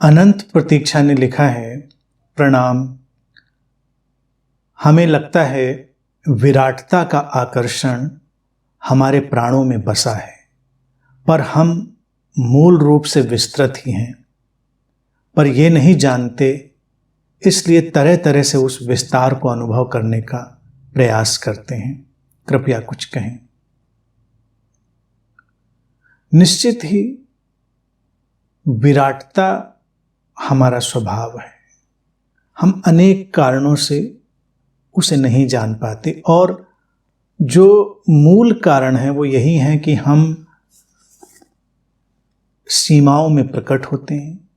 अनंत प्रतीक्षा ने लिखा है, प्रणाम। हमें लगता है विराटता का आकर्षण हमारे प्राणों में बसा है, पर हम मूल रूप से विस्तृत ही हैं, पर ये नहीं जानते, इसलिए तरह तरह से उस विस्तार को अनुभव करने का प्रयास करते हैं। कृपया कुछ कहें। निश्चित ही विराटता हमारा स्वभाव है। हम अनेक कारणों से उसे नहीं जान पाते, और जो मूल कारण है वो यही है कि हम सीमाओं में प्रकट होते हैं।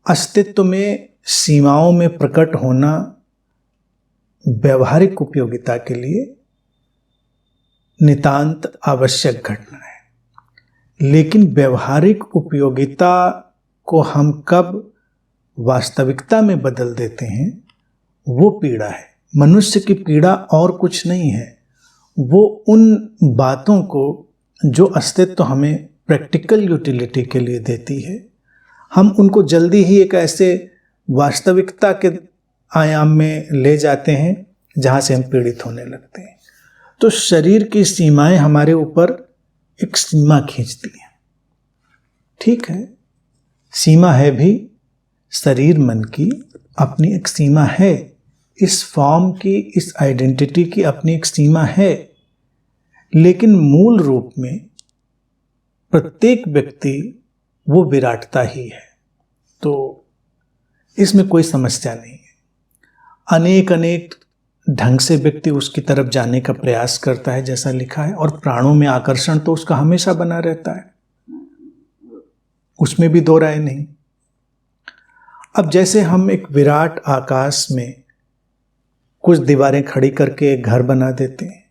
अस्तित्व में सीमाओं में प्रकट होना व्यवहारिक उपयोगिता के लिए नितांत आवश्यक घटना है, लेकिन व्यवहारिक उपयोगिता को हम कब वास्तविकता में बदल देते हैं, वो पीड़ा है। मनुष्य की पीड़ा और कुछ नहीं है, वो उन बातों को जो अस्तित्व हमें प्रैक्टिकल यूटिलिटी के लिए देती है, हम उनको जल्दी ही एक ऐसे वास्तविकता के आयाम में ले जाते हैं जहाँ से हम पीड़ित होने लगते हैं। तो शरीर की सीमाएं हमारे ऊपर एक सीमा खींचती हैं। ठीक है, सीमा है भी, शरीर मन की अपनी एक सीमा है, इस फॉर्म की, इस आइडेंटिटी की अपनी एक सीमा है, लेकिन मूल रूप में प्रत्येक व्यक्ति वो विराटता ही है। तो इसमें कोई समस्या नहीं है। अनेक अनेक ढंग से व्यक्ति उसकी तरफ जाने का प्रयास करता है, जैसा लिखा है, और प्राणों में आकर्षण तो उसका हमेशा बना रहता है, उसमें भी दो राय नहीं। अब जैसे हम एक विराट आकाश में कुछ दीवारें खड़ी करके एक घर बना देते हैं,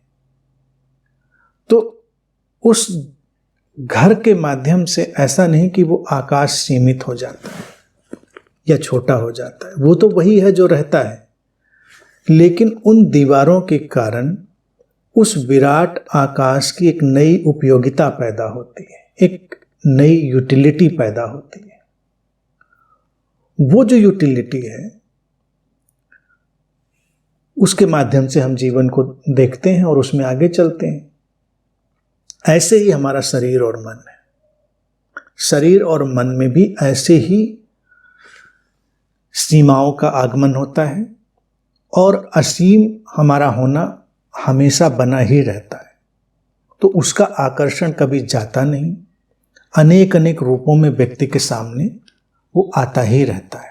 तो उस घर के माध्यम से ऐसा नहीं कि वो आकाश सीमित हो जाता है या छोटा हो जाता है, वो तो वही है जो रहता है, लेकिन उन दीवारों के कारण उस विराट आकाश की एक नई उपयोगिता पैदा होती है, एक नई यूटिलिटी पैदा होती है। वो जो यूटिलिटी है उसके माध्यम से हम जीवन को देखते हैं और उसमें आगे चलते हैं। ऐसे ही हमारा शरीर और मन है। शरीर और मन में भी ऐसे ही सीमाओं का आगमन होता है, और असीम हमारा होना हमेशा बना ही रहता है। तो उसका आकर्षण कभी जाता नहीं, अनेक अनेक रूपों में व्यक्ति के सामने वो आता ही रहता है।